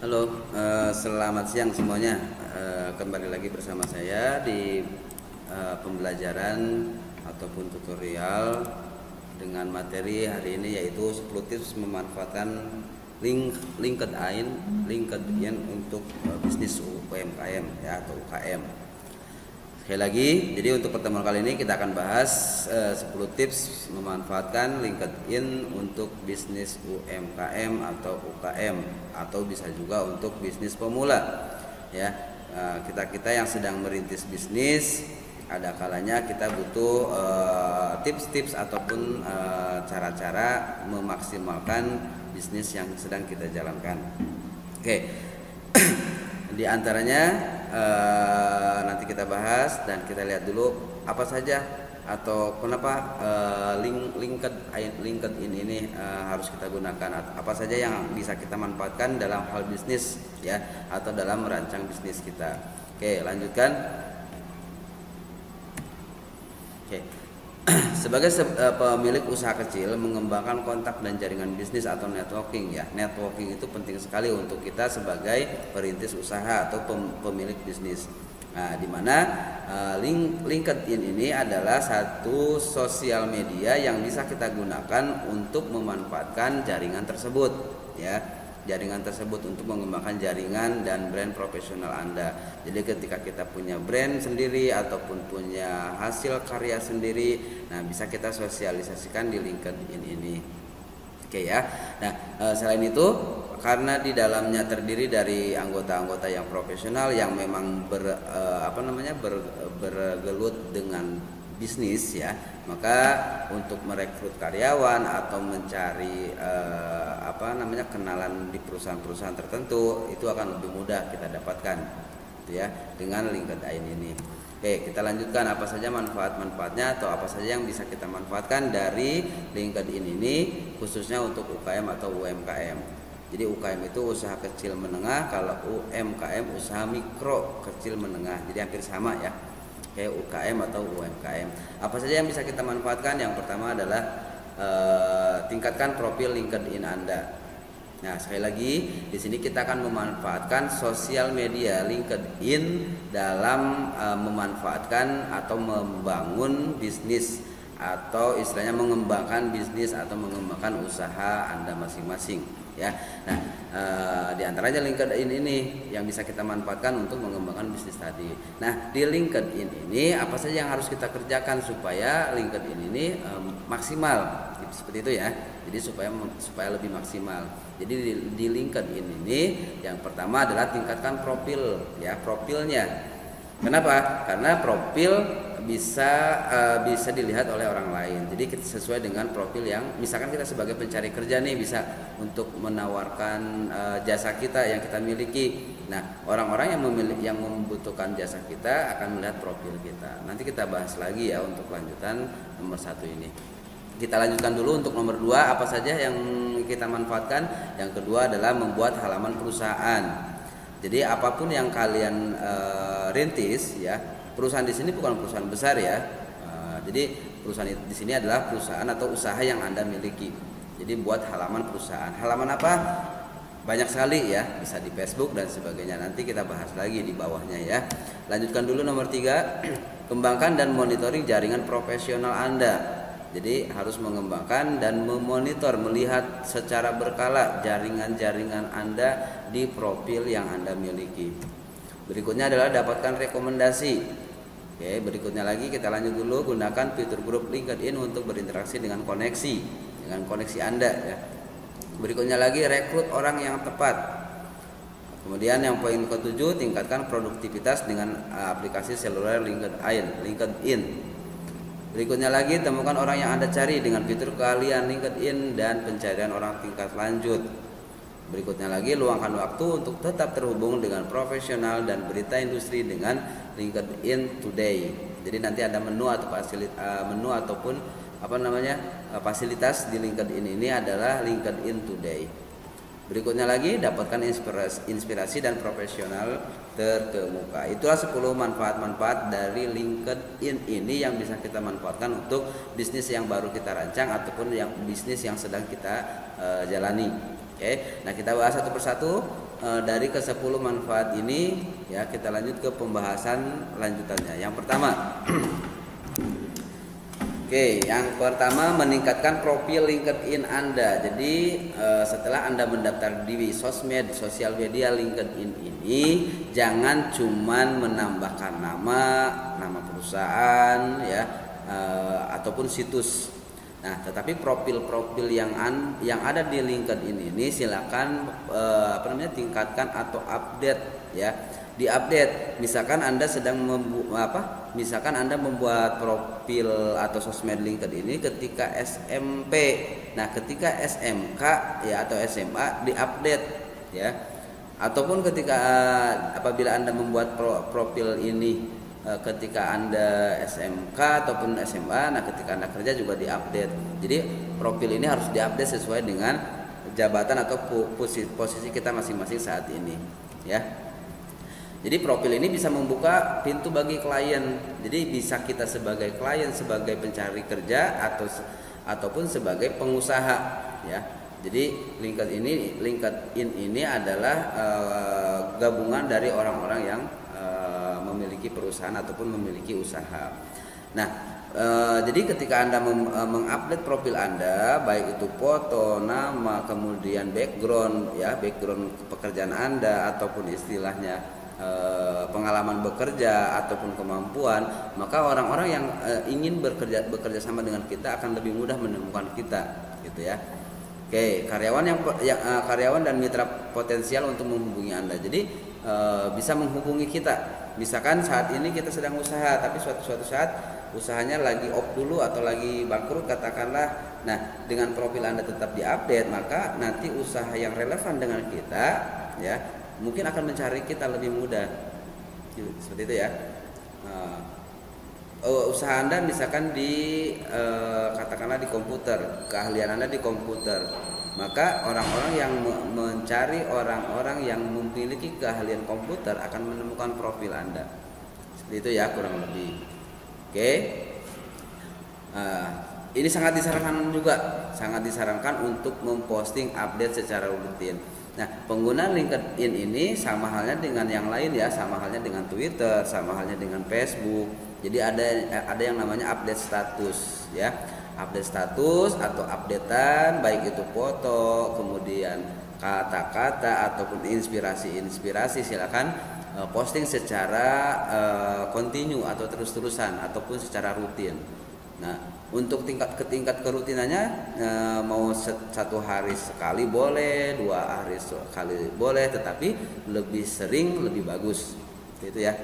Halo, selamat siang semuanya. Kembali lagi bersama saya di pembelajaran ataupun tutorial dengan materi hari ini, yaitu 10 tips memanfaatkan LinkedIn untuk bisnis UMKM ya, atau UKM. Sekali lagi, jadi untuk pertemuan kali ini kita akan bahas 10 tips memanfaatkan LinkedIn untuk bisnis UMKM atau UKM, atau bisa juga untuk bisnis pemula ya. Kita yang sedang merintis bisnis, ada kalanya kita butuh tips-tips ataupun cara-cara memaksimalkan bisnis yang sedang kita jalankan. Oke. Di antaranya nanti kita bahas dan kita lihat dulu apa saja atau kenapa LinkedIn ini harus kita gunakan, apa saja yang bisa kita manfaatkan dalam hal bisnis ya, atau dalam merancang bisnis kita. Oke, lanjutkan. Oke. Sebagai pemilik usaha kecil, mengembangkan kontak dan jaringan bisnis atau networking ya. Networking itu penting sekali untuk kita sebagai perintis usaha atau pemilik bisnis. Nah, di mana LinkedIn ini adalah satu sosial media yang bisa kita gunakan untuk memanfaatkan jaringan tersebut ya. Jaringan tersebut untuk mengembangkan jaringan dan brand profesional Anda. Jadi ketika kita punya brand sendiri ataupun punya hasil karya sendiri, nah bisa kita sosialisasikan di LinkedIn ini. Oke ya. Nah, selain itu, karena di dalamnya terdiri dari anggota-anggota yang profesional yang memang bergelut dengan bisnis ya, maka untuk merekrut karyawan atau mencari kenalan di perusahaan-perusahaan tertentu itu akan lebih mudah kita dapatkan gitu ya, dengan LinkedIn ini. Oke, kita lanjutkan apa saja manfaat-manfaatnya atau apa saja yang bisa kita manfaatkan dari LinkedIn ini, khususnya untuk UKM atau UMKM. Jadi UKM itu usaha kecil menengah, kalau UMKM usaha mikro kecil menengah, jadi hampir sama ya, kayak UKM atau UMKM. Apa saja yang bisa kita manfaatkan? Yang pertama adalah tingkatkan profil LinkedIn Anda. Nah, sekali lagi di sini kita akan memanfaatkan sosial media LinkedIn dalam memanfaatkan atau membangun bisnis, atau istilahnya mengembangkan bisnis atau mengembangkan usaha Anda masing-masing ya. Nah, di antaranya LinkedIn ini yang bisa kita manfaatkan untuk mengembangkan bisnis tadi. Nah, di LinkedIn ini apa saja yang harus kita kerjakan supaya LinkedIn ini maksimal seperti itu ya. Jadi supaya lebih maksimal. Jadi di LinkedIn ini yang pertama adalah tingkatkan profil ya, profilnya. Kenapa? Karena profil bisa dilihat oleh orang lain. Jadi kita sesuai dengan profil yang, misalkan kita sebagai pencari kerja nih, bisa untuk menawarkan jasa kita yang kita miliki. Nah, orang-orang yang membutuhkan jasa kita akan melihat profil kita. Nanti kita bahas lagi ya untuk lanjutan nomor 1 ini. Kita lanjutkan dulu untuk nomor 2, apa saja yang kita manfaatkan. Yang kedua adalah membuat halaman perusahaan. Jadi apapun yang kalian rintis ya, perusahaan di sini bukan perusahaan besar ya. Jadi perusahaan di sini adalah perusahaan atau usaha yang Anda miliki. Jadi buat halaman perusahaan. Halaman apa? Banyak sekali ya, bisa di Facebook dan sebagainya. Nanti kita bahas lagi di bawahnya ya. Lanjutkan dulu nomor 3, kembangkan dan monitoring jaringan profesional Anda. Jadi harus mengembangkan dan memonitor, melihat secara berkala jaringan-jaringan Anda di profil yang Anda miliki. Berikutnya adalah dapatkan rekomendasi. Oke, berikutnya lagi kita lanjut dulu, gunakan fitur grup LinkedIn untuk berinteraksi dengan koneksi Anda ya. Berikutnya lagi, rekrut orang yang tepat. Kemudian yang poin ke-7, tingkatkan produktivitas dengan aplikasi seluler LinkedIn. Berikutnya lagi, temukan orang yang Anda cari dengan fitur keahlian LinkedIn dan pencarian orang tingkat lanjut. Berikutnya lagi, luangkan waktu untuk tetap terhubung dengan profesional dan berita industri dengan LinkedIn Today. Jadi nanti ada fasilitas di LinkedIn ini adalah LinkedIn Today. Berikutnya lagi, dapatkan inspirasi dan profesional terkemuka. Itulah 10 manfaat-manfaat dari LinkedIn ini yang bisa kita manfaatkan untuk bisnis yang baru kita rancang ataupun yang bisnis yang sedang kita jalani. Oke, nah kita bahas satu persatu. dari ke-10 manfaat ini ya, kita lanjut ke pembahasan lanjutannya. Yang pertama, oke, yang pertama meningkatkan profil LinkedIn Anda. Jadi setelah Anda mendaftar di sosial media LinkedIn ini, jangan cuman menambahkan nama perusahaan ya, ataupun situs. Nah, tetapi profil-profil yang ada di LinkedIn ini silakan tingkatkan atau update ya. Diupdate. Misalkan Anda membuat profil atau sosmed LinkedIn ini ketika SMP. Nah, ketika SMK ya atau SMA diupdate ya. Ataupun ketika apabila Anda membuat profil ini ketika Anda SMK ataupun SMA, nah ketika Anda kerja juga diupdate. Jadi profil ini harus diupdate sesuai dengan jabatan atau posisi kita masing-masing saat ini ya. Jadi profil ini bisa membuka pintu bagi klien. Jadi bisa kita sebagai klien, sebagai pencari kerja ataupun sebagai pengusaha ya. Jadi LinkedIn ini adalah gabungan dari orang-orang yang memiliki perusahaan ataupun memiliki usaha. Nah, jadi ketika Anda mengupdate profil Anda, baik itu foto, nama, kemudian background pekerjaan Anda ataupun istilahnya pengalaman bekerja ataupun kemampuan, maka orang-orang yang ingin bekerja sama dengan kita akan lebih mudah menemukan kita, gitu ya. Oke, karyawan dan mitra potensial untuk menghubungi Anda. Jadi bisa menghubungi kita. Misalkan saat ini kita sedang usaha, tapi suatu saat usahanya lagi off dulu atau lagi bangkrut katakanlah. Nah, dengan profil Anda tetap diupdate, maka nanti usaha yang relevan dengan kita ya mungkin akan mencari kita lebih mudah. Seperti itu ya. Usaha Anda misalkan katakanlah di komputer, keahlian Anda di komputer, maka orang-orang yang mencari orang-orang yang memiliki keahlian komputer akan menemukan profil Anda. Seperti itu ya kurang lebih. Oke. Ini sangat disarankan untuk memposting update secara rutin. Nah, penggunaan LinkedIn ini sama halnya dengan yang lain ya, sama halnya dengan Twitter, sama halnya dengan Facebook. Jadi ada yang namanya update status ya. Update status atau updatean baik itu foto, kemudian kata-kata ataupun inspirasi silakan posting secara kontinu atau terus-terusan ataupun secara rutin. Nah, untuk tingkat kerutinannya mau 1 hari sekali boleh, 2 hari sekali boleh, tetapi lebih sering lebih bagus. Itu ya.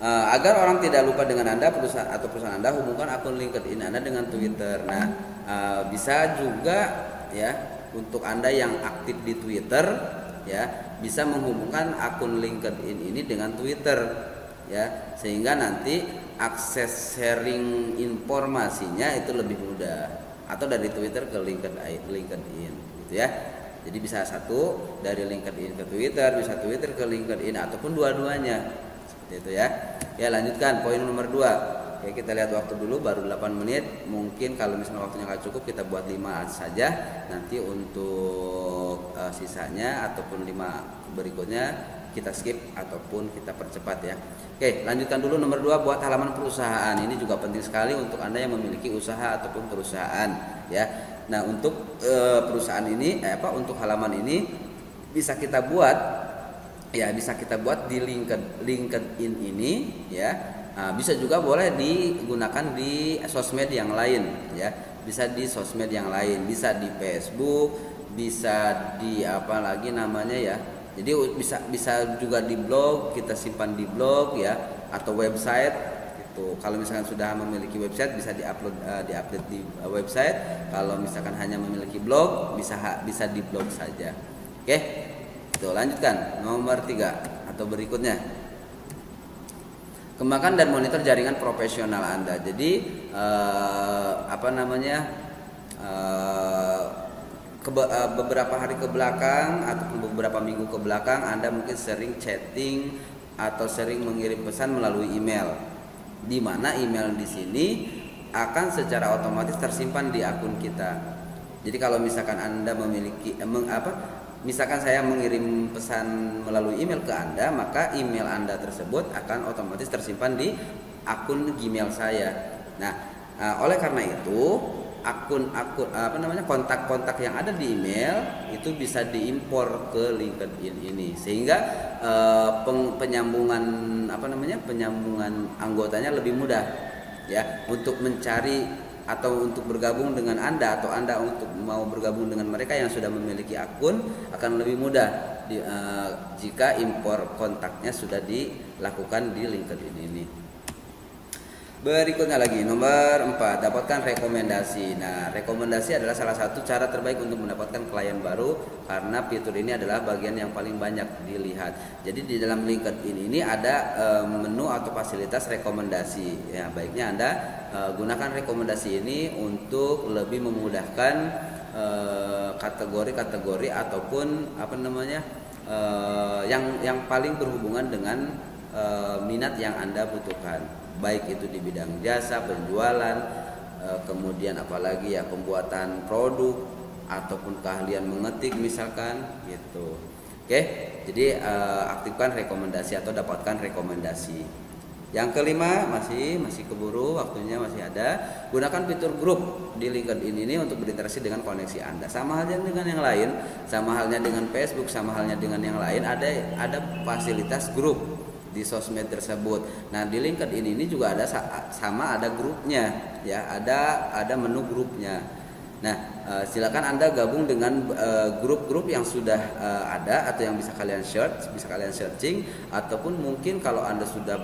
Agar orang tidak lupa dengan Anda, perusahaan Anda, hubungkan akun LinkedIn Anda dengan Twitter. Nah, bisa juga ya untuk Anda yang aktif di Twitter ya, bisa menghubungkan akun LinkedIn ini dengan Twitter ya, sehingga nanti akses sharing informasinya itu lebih mudah, atau dari Twitter ke LinkedIn gitu ya. Jadi bisa satu dari LinkedIn ke Twitter, bisa Twitter ke LinkedIn ataupun dua-duanya. Itu ya. Ya, lanjutkan poin nomor 2. Oke, kita lihat waktu dulu, baru 8 menit. Mungkin kalau misalnya waktunya nggak cukup, kita buat 5 saja. Nanti untuk sisanya ataupun 5 berikutnya kita skip ataupun kita percepat ya. Oke, lanjutkan dulu nomor 2, buat halaman perusahaan. Ini juga penting sekali untuk Anda yang memiliki usaha ataupun perusahaan ya. Nah, untuk perusahaan ini untuk halaman ini bisa kita buat di LinkedIn ini ya. Bisa juga boleh digunakan di sosmed yang lain ya. Bisa di sosmed yang lain, bisa di Facebook, bisa di apa lagi namanya ya. Jadi bisa juga di blog, kita simpan di blog ya, atau website gitu. Kalau misalkan sudah memiliki website bisa diupdate di website. Kalau misalkan hanya memiliki blog bisa di blog saja. Oke. Tuh, lanjutkan nomor 3 atau berikutnya. Kembangkan dan monitor jaringan profesional Anda. Jadi beberapa hari ke belakang ataupun beberapa minggu ke belakang Anda mungkin sering chatting atau sering mengirim pesan melalui email, di mana email di sini akan secara otomatis tersimpan di akun kita. Jadi kalau misalkan Anda memiliki misalkan saya mengirim pesan melalui email ke Anda, maka email Anda tersebut akan otomatis tersimpan di akun Gmail saya. Nah, oleh karena itu kontak-kontak yang ada di email itu bisa diimpor ke LinkedIn ini, sehingga penyambungan anggotanya lebih mudah ya, untuk mencari atau untuk bergabung dengan Anda, atau Anda untuk mau bergabung dengan mereka yang sudah memiliki akun akan lebih mudah jika impor kontaknya sudah dilakukan di LinkedIn ini. Berikutnya lagi nomor 4, dapatkan rekomendasi. Nah, rekomendasi adalah salah satu cara terbaik untuk mendapatkan klien baru, karena fitur ini adalah bagian yang paling banyak dilihat. Jadi di dalam LinkedIn ini ada menu atau fasilitas rekomendasi. Ya, baiknya Anda gunakan rekomendasi ini untuk lebih memudahkan kategori-kategori ataupun yang paling berhubungan dengan minat yang Anda butuhkan, baik itu di bidang jasa, penjualan, kemudian apalagi ya pembuatan produk ataupun keahlian mengetik misalkan gitu. Oke, jadi aktifkan rekomendasi atau dapatkan rekomendasi. Yang kelima, masih keburu, waktunya masih ada. Gunakan fitur grup di LinkedIn ini untuk berinteraksi dengan koneksi Anda. Sama halnya dengan yang lain, sama halnya dengan Facebook, sama halnya dengan yang lain, ada fasilitas grup di sosmed tersebut. Nah, di LinkedIn ini juga ada ada grupnya ya, ada menu grupnya. Nah, silakan Anda gabung dengan grup-grup yang sudah ada atau yang bisa kalian searching, ataupun mungkin kalau Anda sudah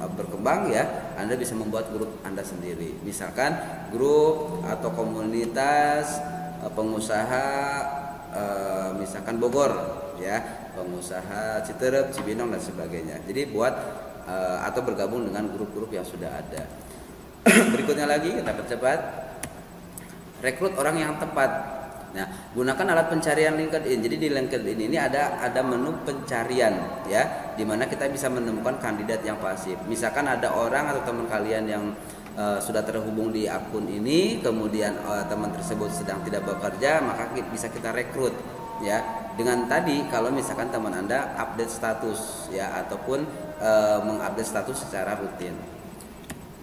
berkembang ya, Anda bisa membuat grup Anda sendiri. Misalkan grup atau komunitas pengusaha misalkan Bogor ya, pengusaha Citerep, Cibinong dan sebagainya. Jadi buat atau bergabung dengan grup-grup yang sudah ada. Berikutnya lagi, kita percepat. Rekrut orang yang tepat. Nah, gunakan alat pencarian LinkedIn. Jadi di LinkedIn ini ada menu pencarian ya, di mana kita bisa menemukan kandidat yang pasif. Misalkan ada orang atau teman kalian yang sudah terhubung di akun ini, kemudian teman tersebut sedang tidak bekerja, maka bisa kita rekrut ya. Dengan tadi kalau misalkan teman Anda update status ya, ataupun mengupdate status secara rutin.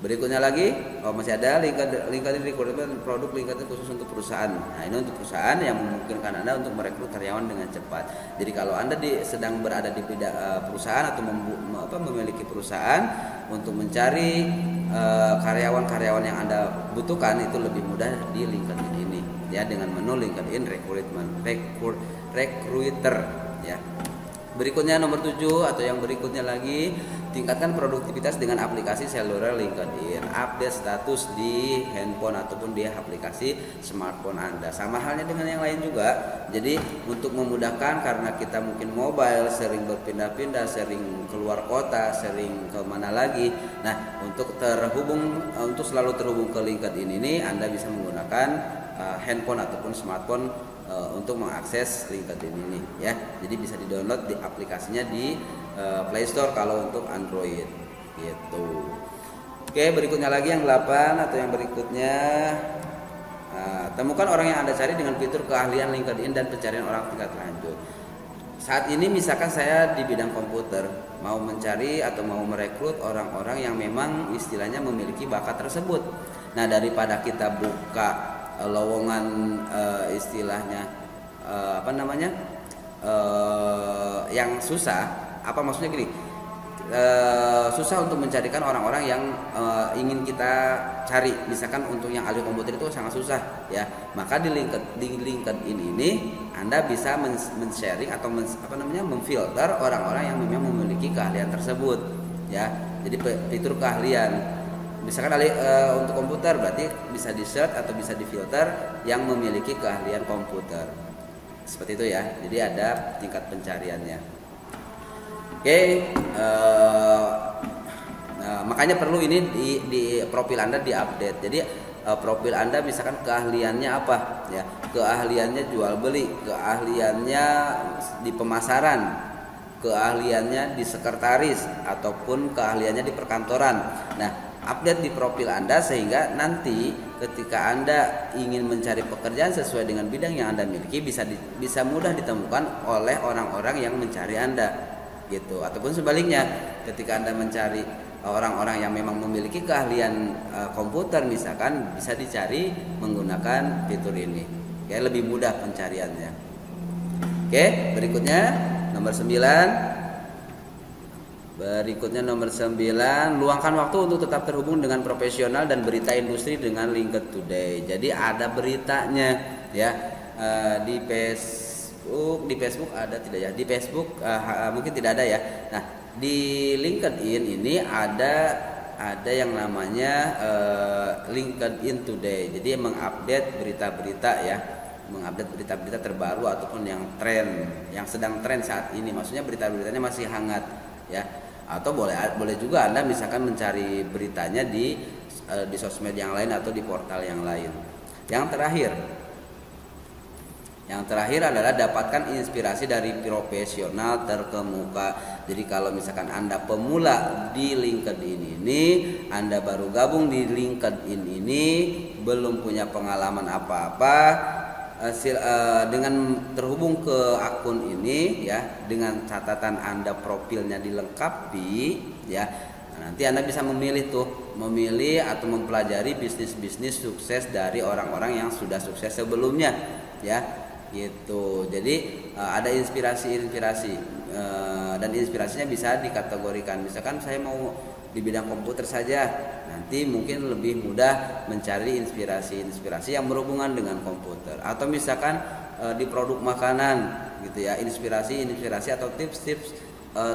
Berikutnya lagi, masih ada LinkedIn Recruitment, produk LinkedIn khusus untuk perusahaan. Nah, ini untuk perusahaan yang memungkinkan Anda untuk merekrut karyawan dengan cepat. Jadi kalau Anda sedang berada di perusahaan atau memiliki perusahaan, untuk mencari karyawan-karyawan yang Anda butuhkan itu lebih mudah di LinkedIn ini ya, dengan menu LinkedIn Recruiter ya. Berikutnya nomor 7 atau yang berikutnya lagi, tingkatkan produktivitas dengan aplikasi seluler LinkedIn. Update status di handphone ataupun di aplikasi smartphone Anda. Sama halnya dengan yang lain juga. Jadi untuk memudahkan, karena kita mungkin mobile, sering berpindah-pindah, sering keluar kota, sering kemana lagi. Nah, untuk selalu terhubung ke LinkedIn ini, Anda bisa menggunakan handphone ataupun smartphone untuk mengakses LinkedIn ini ya. Jadi bisa di-download di aplikasinya di Play Store kalau untuk Android gitu. Oke, berikutnya lagi yang 8 atau yang berikutnya, temukan orang yang Anda cari dengan fitur keahlian LinkedIn dan pencarian orang tingkat lanjut. Saat ini misalkan saya di bidang komputer, mau mencari atau mau merekrut orang-orang yang memang istilahnya memiliki bakat tersebut. Nah, daripada kita buka lowongan istilahnya yang susah, maksudnya gini, susah untuk mencarikan orang-orang yang ingin kita cari. Misalkan untuk yang ahli komputer itu sangat susah ya, maka di LinkedIn ini Anda bisa men-sharing atau memfilter orang-orang yang memang memiliki keahlian tersebut ya. Jadi fitur keahlian, misalkan untuk komputer, berarti bisa di-search atau bisa di-filter yang memiliki keahlian komputer. Seperti itu ya. Jadi ada tingkat pencariannya. Oke, makanya perlu ini di profil Anda diupdate. Jadi profil Anda misalkan keahliannya apa ya? Keahliannya jual beli, keahliannya di pemasaran, keahliannya di sekretaris, ataupun keahliannya di perkantoran. Nah, update di profil Anda, sehingga nanti ketika Anda ingin mencari pekerjaan sesuai dengan bidang yang Anda miliki bisa mudah ditemukan oleh orang-orang yang mencari Anda gitu. Ataupun sebaliknya, ketika Anda mencari orang-orang yang memang memiliki keahlian komputer misalkan, bisa dicari menggunakan fitur ini. Oke, lebih mudah pencariannya. Oke, berikutnya nomor 9. Berikutnya nomor 9, luangkan waktu untuk tetap terhubung dengan profesional dan berita industri dengan LinkedIn Today. Jadi ada beritanya ya, di Facebook ada tidak ya? Di Facebook mungkin tidak ada ya. Nah, di LinkedIn ini ada yang namanya LinkedIn Today. Jadi mengupdate berita-berita ya, mengupdate berita-berita terbaru ataupun yang tren, yang sedang tren saat ini. Maksudnya berita-beritanya masih hangat ya. Atau boleh juga Anda misalkan mencari beritanya di sosmed yang lain atau di portal yang lain. Yang terakhir adalah dapatkan inspirasi dari profesional terkemuka. Jadi kalau misalkan Anda pemula di LinkedIn ini, Anda baru gabung di LinkedIn ini, belum punya pengalaman apa-apa, dengan terhubung ke akun ini ya, dengan catatan Anda profilnya dilengkapi ya, nanti Anda bisa memilih atau mempelajari bisnis sukses dari orang-orang yang sudah sukses sebelumnya ya gitu. Jadi ada inspirasi dan inspirasinya bisa dikategorikan. Misalkan saya mau di bidang komputer saja, nanti mungkin lebih mudah mencari inspirasi yang berhubungan dengan komputer. Atau misalkan di produk makanan gitu ya, inspirasi atau tips-tips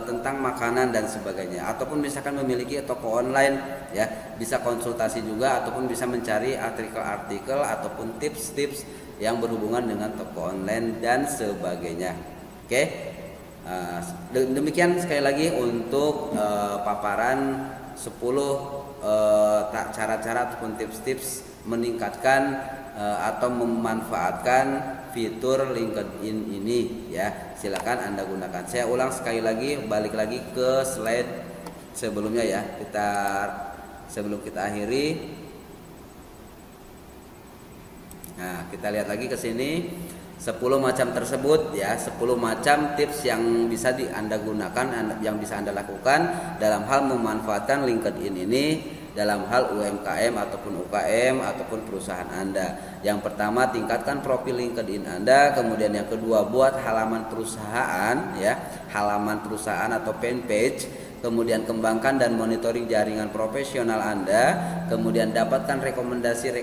tentang makanan dan sebagainya. Ataupun misalkan memiliki toko online ya, bisa konsultasi juga ataupun bisa mencari artikel-artikel ataupun tips-tips yang berhubungan dengan toko online dan sebagainya. Oke. Demikian sekali lagi untuk paparan 10 cara-cara ataupun tips-tips meningkatkan atau memanfaatkan fitur LinkedIn ini ya. Silakan Anda gunakan. Saya ulang sekali lagi, balik lagi ke slide sebelumnya ya. Sebelum kita akhiri. Nah, kita lihat lagi ke sini. 10 macam tersebut ya, 10 macam tips yang bisa Anda gunakan, yang bisa Anda lakukan dalam hal memanfaatkan LinkedIn ini dalam hal UMKM ataupun UKM ataupun perusahaan Anda. Yang pertama, tingkatkan profil LinkedIn Anda. Kemudian yang kedua, buat halaman perusahaan ya, halaman perusahaan atau fanpage. Kemudian kembangkan dan monitoring jaringan profesional Anda. Kemudian dapatkan rekomendasi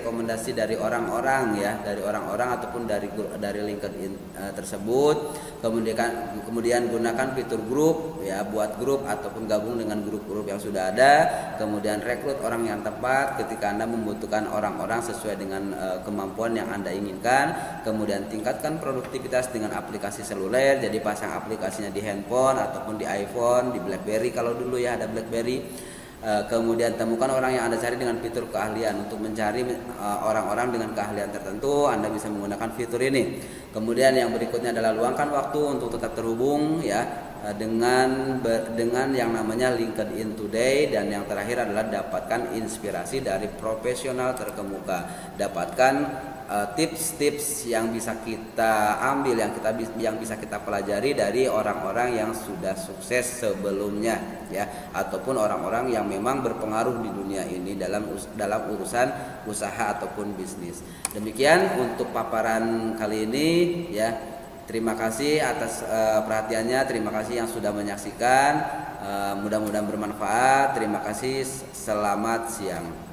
dari orang-orang ya, dari orang-orang ataupun dari LinkedIn tersebut. Kemudian gunakan fitur grup ya, buat grup ataupun gabung dengan grup-grup yang sudah ada. Kemudian rekrut orang yang tepat ketika Anda membutuhkan orang-orang sesuai dengan kemampuan yang Anda inginkan. Kemudian tingkatkan produktivitas dengan aplikasi seluler. Jadi pasang aplikasinya di handphone ataupun di iPhone, di BlackBerry kalau dulu ya ada BlackBerry. Kemudian temukan orang yang Anda cari dengan fitur keahlian. Untuk mencari orang-orang dengan keahlian tertentu, Anda bisa menggunakan fitur ini. Kemudian yang berikutnya adalah luangkan waktu untuk tetap terhubung ya dengan yang namanya LinkedIn Today. Dan yang terakhir adalah dapatkan inspirasi dari profesional terkemuka. Dapatkan tips-tips yang bisa kita ambil, yang bisa kita pelajari dari orang-orang yang sudah sukses sebelumnya ya, ataupun orang-orang yang memang berpengaruh di dunia ini dalam urusan usaha ataupun bisnis. Demikian untuk paparan kali ini ya. Terima kasih atas perhatiannya, terima kasih yang sudah menyaksikan. Mudah-mudahan bermanfaat. Terima kasih, selamat siang.